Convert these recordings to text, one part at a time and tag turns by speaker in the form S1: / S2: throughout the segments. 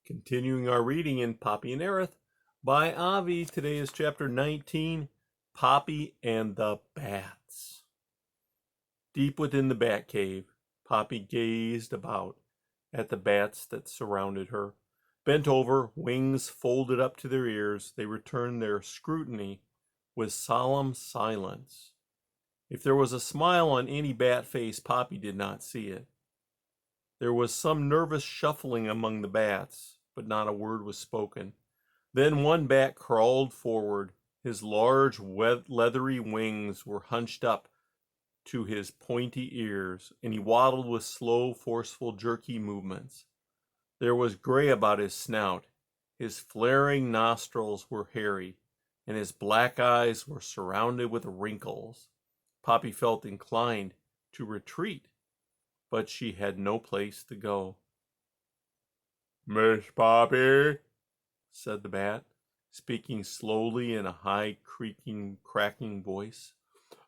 S1: Continuing our reading in Poppy and Ereth by Avi. Today is chapter 19, Poppy and the Bats. Deep within the bat cave, Poppy gazed about at the bats that surrounded her. Bent over, wings folded up to their ears, they returned their scrutiny with solemn silence. If there was a smile on any bat face, Poppy did not see it. There was some nervous shuffling among the bats, but not a word was spoken. Then one bat crawled forward. His large, leathery wings were hunched up to his pointy ears, and he waddled with slow, forceful, jerky movements. There was gray about his snout. His flaring nostrils were hairy, and his black eyes were surrounded with wrinkles. Poppy felt inclined to retreat, but she had no place to go. "Miss Poppy," said the bat, speaking slowly in a high, creaking, cracking voice.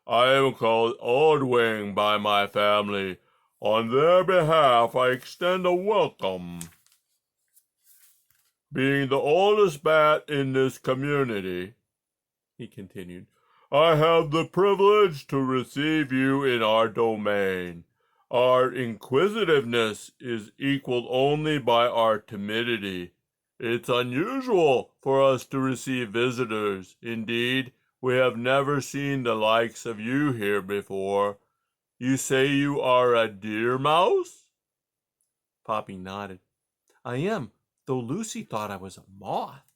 S1: "I am called Old Wing by my family. On their behalf, I extend a welcome. Being the oldest bat in this community," he continued, "I have the privilege to receive you in our domain. Our inquisitiveness is equaled only by our timidity. It's unusual for us to receive visitors. Indeed, we have never seen the likes of you here before. You say you are a deer mouse?" Poppy nodded. "I am, though Lucy thought I was a moth."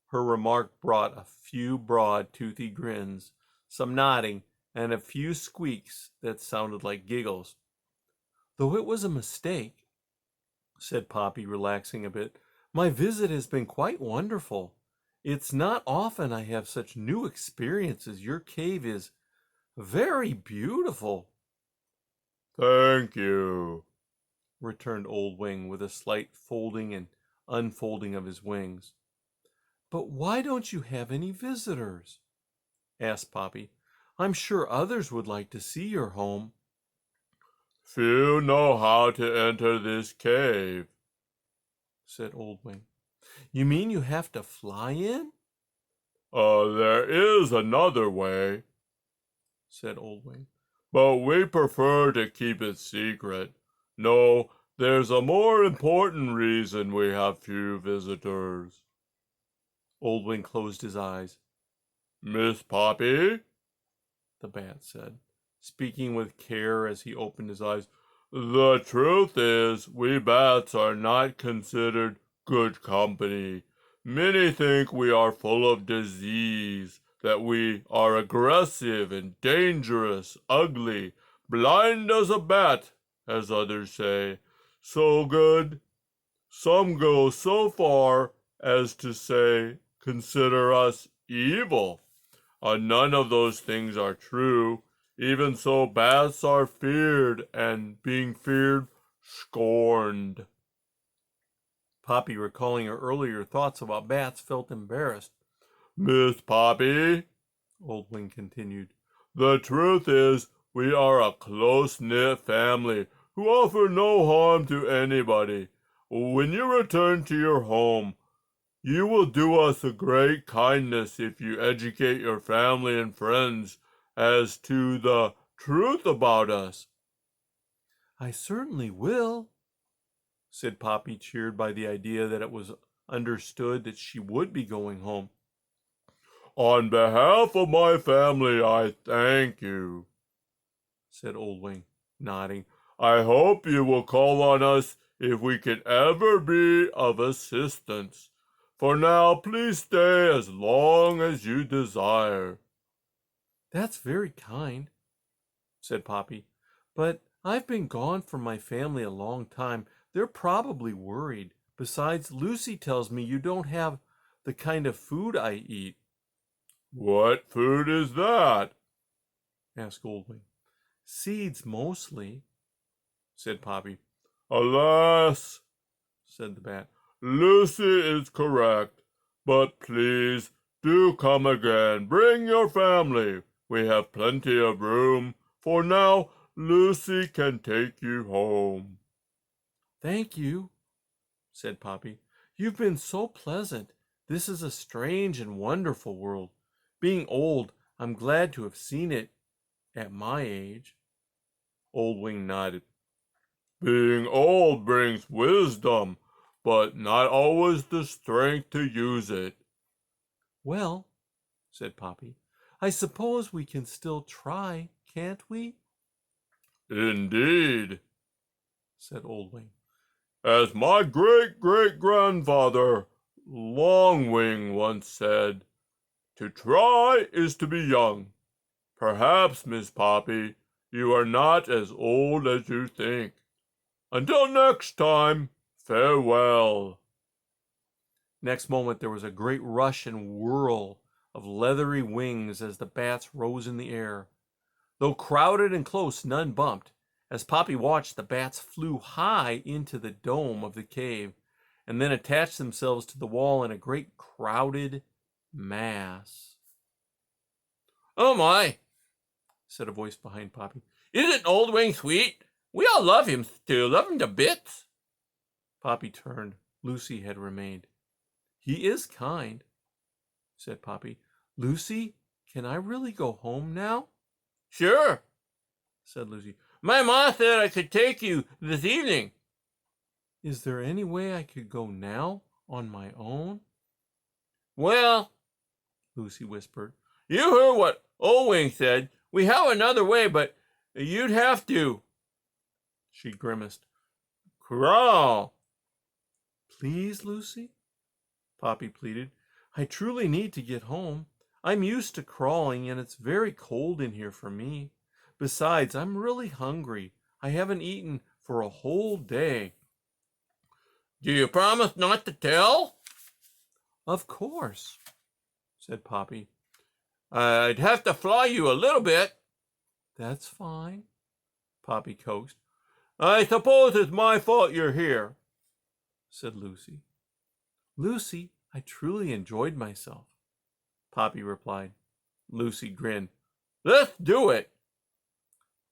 S1: Her remark brought a few broad, toothy grins, some nodding, and a few squeaks that sounded like giggles. "Though it was a mistake," said Poppy, relaxing a bit, "my visit has been quite wonderful. It's not often I have such new experiences. Your cave is very beautiful." "Thank you," returned Old Wing with a slight folding and unfolding of his wings. "But why don't you have any visitors?" asked Poppy. "I'm sure others would like to see your home." "Few know how to enter this cave," said Old Wing. "You mean you have to fly in?" There is another way," said Old Wing, "but we prefer to keep it secret. No, there's a more important reason we have few visitors." Old Wing closed his eyes. "Miss Poppy," the bat said, speaking with care as he opened his eyes, "the truth is, we bats are not considered good company. Many think we are full of disease, that we are aggressive and dangerous, ugly, blind as a bat, as others say. So good. Some go so far as to say, consider us evil. None of those things are true. Even so, bats are feared, and being feared, scorned." Poppy, recalling her earlier thoughts about bats, felt embarrassed. "Miss Poppy," Old Wing continued, "the truth is, we are a close-knit family who offer no harm to anybody. When you return to your home, you will do us a great kindness if you educate your family and friends as to the truth about us." "I certainly will," said Poppy, cheered by the idea that it was understood that she would be going home. "On behalf of my family, I thank you," said Old Wing, nodding. "I hope you will call on us if we can ever be of assistance. For now, please stay as long as you desire." "That's very kind," said Poppy, "but I've been gone from my family a long time. They're probably worried. Besides, Lucy tells me you don't have the kind of food I eat." "What food is that?" asked Old Wing. "Seeds mostly," said Poppy. "Alas," said the bat, "Lucy is correct. But please do come again. Bring your family. We have plenty of room. For now, Lucy can take you home." "Thank you," said Poppy. "You've been so pleasant. This is a strange and wonderful world. Being old, I'm glad to have seen it at my age." Old Wing nodded. "Being old brings wisdom, but not always the strength to use it."
S2: "Well," said Poppy, "I suppose we can still try, can't we?"
S1: "Indeed," said Old Wing. "As my great-great-grandfather, Longwing, once said, to try is to be young. Perhaps, Miss Poppy, you are not as old as you think. Until next time, farewell."
S2: Next moment there was a great rush and whirl of leathery wings as the bats rose in the air. Though crowded and close, none bumped. As Poppy watched, the bats flew high into the dome of the cave and then attached themselves to the wall in a great crowded mass.
S3: "Oh my," said a voice behind Poppy. "Isn't Old Wing sweet? We all love him to bits."
S2: Poppy turned. Lucy had remained. "He is kind," said Poppy. "Lucy, can I really go home now?"
S3: "Sure,"
S2: said Lucy.
S3: "My ma said I could take you this evening."
S2: "Is there any way I could go now on my own?"
S3: "Well,"
S2: Lucy whispered.
S3: "you heard what Old Wing said. We have another way, but you'd have to,"
S2: she grimaced,
S3: "crawl."
S2: "Please, Lucy," Poppy pleaded. "I truly need to get home. I'm used to crawling, and it's very cold in here for me. Besides, I'm really hungry. I haven't eaten for a whole day."
S3: "Do you promise not to tell?"
S2: "Of course," said Poppy.
S3: "I'd have to fly you a little bit."
S2: "That's fine," Poppy coaxed.
S3: "I suppose it's my fault you're here,"
S2: said Lucy. "Lucy, I truly enjoyed myself," Poppy replied. Lucy grinned.
S3: "Let's do it."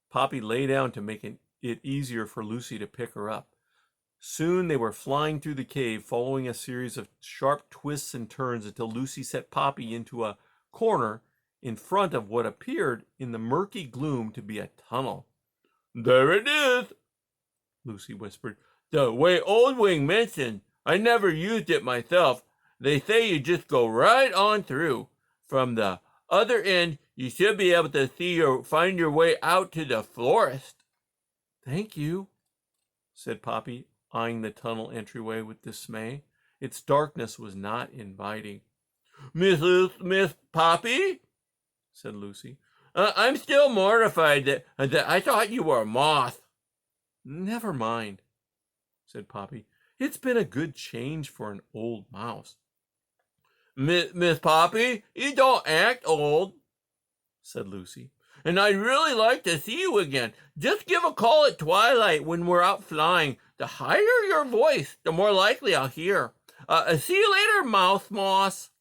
S2: Poppy lay down to make it easier for Lucy to pick her up. Soon they were flying through the cave, following a series of sharp twists and turns until Lucy set Poppy into a corner in front of what appeared in the murky gloom to be a tunnel.
S3: "There it is,"
S2: Lucy whispered.
S3: "the way Old Wing mentioned. I never used it myself. They say you just go right on through. From the other end, you should be able to find your way out to the forest."
S2: "Thank you," said Poppy, eyeing the tunnel entryway with dismay. Its darkness was not inviting.
S3: Miss Poppy,"
S2: said Lucy.
S3: "I'm still mortified that I thought you were a moth."
S2: "Never mind," said Poppy. "It's been a good change for an old mouse."
S3: Miss Poppy, you don't act old,"
S2: said Lucy.
S3: "and I'd really like to see you again. Just give a call at twilight when we're out flying. The higher your voice, the more likely I'll hear. See you later, Mouse Moss."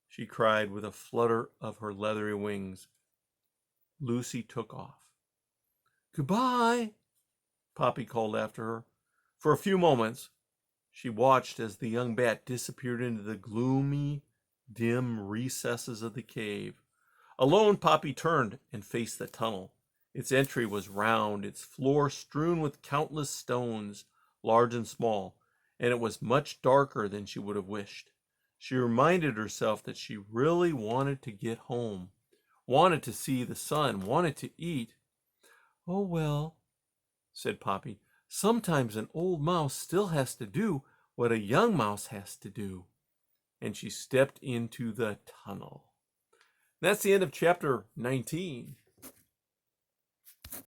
S2: she cried with a flutter of her leathery wings. Lucy took off. "Goodbye," Poppy called after her. For a few moments, she watched as the young bat disappeared into the gloomy, dim recesses of the cave. Alone, Poppy turned and faced the tunnel. Its entry was round, its floor strewn with countless stones, large and small, and it was much darker than she would have wished. She reminded herself that she really wanted to get home, wanted to see the sun, wanted to eat. "Oh, well," said Poppy, "sometimes an old mouse still has to do what a young mouse has to do." And she stepped into the tunnel. That's the end of chapter 19.